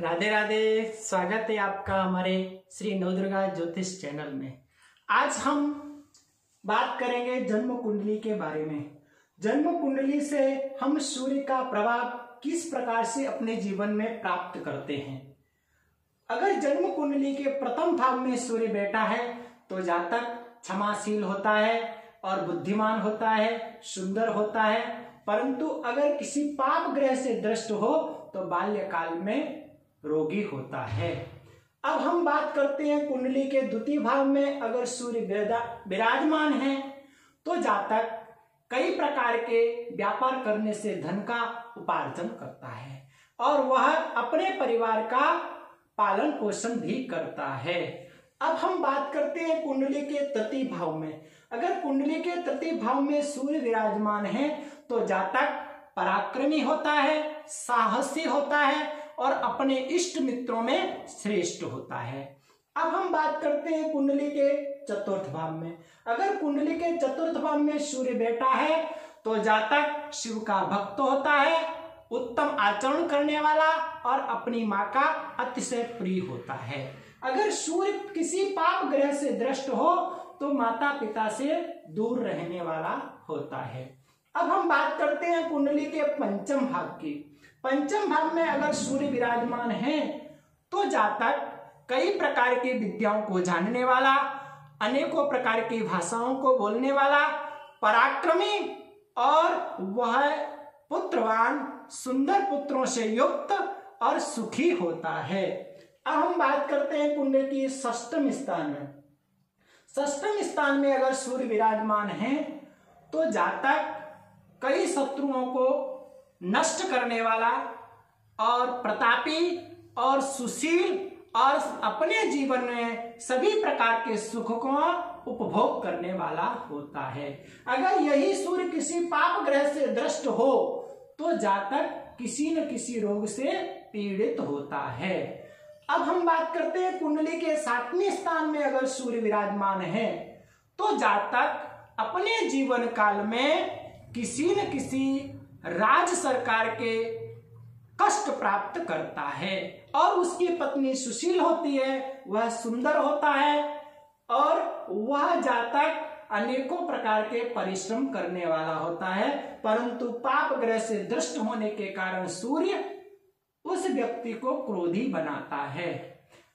राधे राधे। स्वागत है आपका हमारे श्री नवदुर्गा ज्योतिष चैनल में। आज हम बात करेंगे जन्म कुंडली के बारे में। जन्म कुंडली से हम सूर्य का प्रभाव किस प्रकार से अपने जीवन में प्राप्त करते हैं। अगर जन्म कुंडली के प्रथम भाव में सूर्य बैठा है तो जातक क्षमाशील होता है और बुद्धिमान होता है, सुंदर होता है। परंतु अगर किसी पाप ग्रह से दृष्ट हो तो बाल्यकाल में रोगी होता है। अब हम बात करते हैं कुंडली के द्वितीय भाव में अगर सूर्य विराजमान है तो जातक कई प्रकार के व्यापार करने से धन का उपार्जन करता है और वह अपने परिवार का पालन पोषण भी करता है। अब हम बात करते हैं कुंडली के तृतीय भाव में। अगर कुंडली के तृतीय भाव में सूर्य विराजमान है तो जातक पराक्रमी होता है, साहसी होता है और अपने इष्ट मित्रों में श्रेष्ठ होता है। अब हम बात करते हैं कुंडली के चतुर्थ भाव में। अगर कुंडली के चतुर्थ भाव में सूर्य बैठा है तो जातक शिव का भक्त होता है, उत्तम आचरण करने वाला और अपनी माँ का अतिशय प्रिय होता है। अगर सूर्य किसी पाप ग्रह से दृष्ट हो तो माता पिता से दूर रहने वाला होता है। अब हम बात करते हैं कुंडली के पंचम भाव की। पंचम भाव में अगर सूर्य विराजमान है तो जातक कई प्रकार की विद्याओं को जानने वाला, अनेकों प्रकार की भाषाओं को बोलने वाला, पराक्रमी और वह पुत्रवान, सुंदर पुत्रों से युक्त और सुखी होता है। अब हम बात करते हैं कुंडली की षष्ठम स्थान में। षष्ठम स्थान में अगर सूर्य विराजमान है तो जातक कई शत्रुओं को नष्ट करने वाला और प्रतापी और सुशील और अपने जीवन में सभी प्रकार के सुख को उपभोग करने वाला होता है। अगर यही सूर्य किसी पाप ग्रह से दृष्ट हो तो जातक किसी न किसी रोग से पीड़ित होता है। अब हम बात करते हैं कुंडली के सातवें स्थान में अगर सूर्य विराजमान है तो जातक अपने जीवन काल में किसी न किसी राज्य सरकार के कष्ट प्राप्त करता है और उसकी पत्नी सुशील होती है, वह सुंदर होता है और वह जातक अनेकों प्रकार के परिश्रम करने वाला होता है। परंतु पाप ग्रह से दृष्ट होने के कारण सूर्य उस व्यक्ति को क्रोधी बनाता है।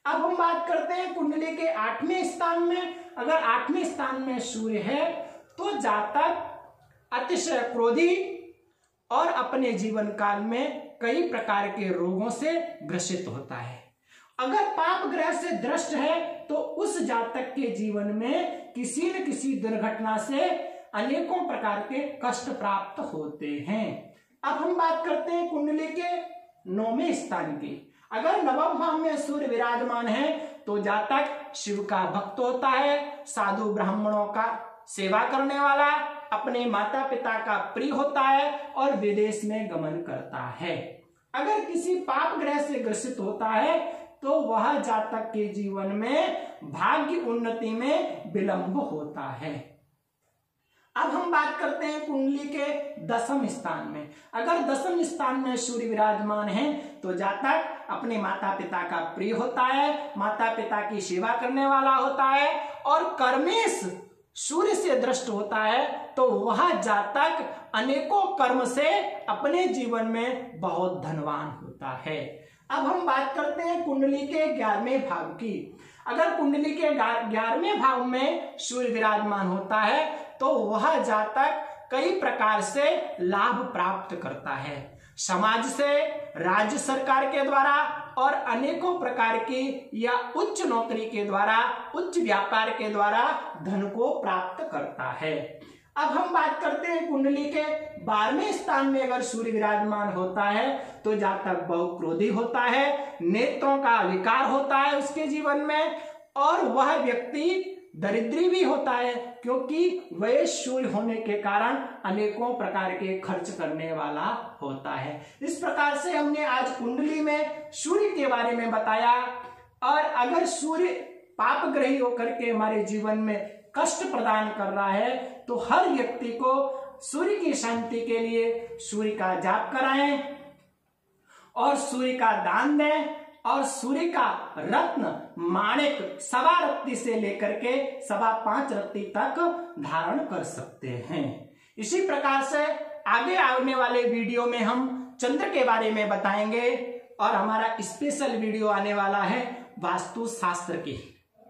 अब हम बात करते हैं कुंडली के आठवें स्थान में। अगर आठवें स्थान में सूर्य है तो जातक अतिशय क्रोधी और अपने जीवन काल में कई प्रकार के रोगों से ग्रसित होता है। अगर पाप ग्रह से दृष्ट है तो उस जातक के जीवन में किसी न किसी दुर्घटना से अनेकों प्रकार के कष्ट प्राप्त होते हैं। अब हम बात करते हैं कुंडली के नौवें स्थान की। अगर नवम भाव में सूर्य विराजमान है तो जातक शिव का भक्त होता है, साधु ब्राह्मणों का सेवा करने वाला, अपने माता पिता का प्रिय होता है और विदेश में गमन करता है। अगर किसी पाप ग्रह से ग्रसित होता है तो वह जातक के जीवन में भाग्य उन्नति में विलंब होता है। अब हम बात करते हैं कुंडली के दसम स्थान में। अगर दसम स्थान में सूर्य विराजमान है तो जातक अपने माता पिता का प्रिय होता है, माता पिता की सेवा करने वाला होता है और कर्मेश सूर्य से दृष्ट होता है तो वह जातक अनेकों कर्म से अपने जीवन में बहुत धनवान होता है। अब हम बात करते हैं कुंडली के 11वें भाव की। अगर कुंडली के 11वें भाव में सूर्य विराजमान होता है तो वह जातक कई प्रकार से लाभ प्राप्त करता है, समाज से, राज्य सरकार के द्वारा और अनेकों प्रकार की या उच्च नौकरी के द्वारा, उच्च व्यापार के द्वारा धन को प्राप्त करता है। अब हम बात करते हैं कुंडली के 12वें स्थान में अगर सूर्य विराजमान होता है तो जातक बहुत क्रोधी होता है, नेत्रों का विकार होता है उसके जीवन में और वह व्यक्ति दरिद्री भी होता है क्योंकि वह सूर्य होने के कारण अनेकों प्रकार के खर्च करने वाला होता है। इस प्रकार से हमने आज कुंडली में सूर्य के बारे में बताया। और अगर सूर्य पाप ग्रही होकर के हमारे जीवन में कष्ट प्रदान कर रहा है तो हर व्यक्ति को सूर्य की शांति के लिए सूर्य का जाप कराएं और सूर्य का दान दें और सूर्य का रत्न माणिक 1.25 रत्ती से लेकर के 5.25 रत्ती तक धारण कर सकते हैं। इसी प्रकार से आगे आने वाले वीडियो में हम चंद्र के बारे में बताएंगे और हमारा स्पेशल वीडियो आने वाला है वास्तु शास्त्र के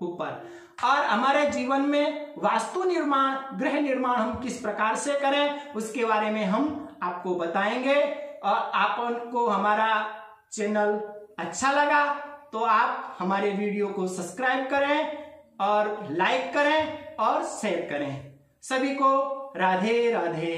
ऊपर, और हमारे जीवन में वास्तु निर्माण, गृह निर्माण हम किस प्रकार से करें उसके बारे में हम आपको बताएंगे। और आपको हमारा चैनल अच्छा लगा तो आप हमारे वीडियो को सब्सक्राइब करें और लाइक करें और शेयर करें। सभी को राधे राधे।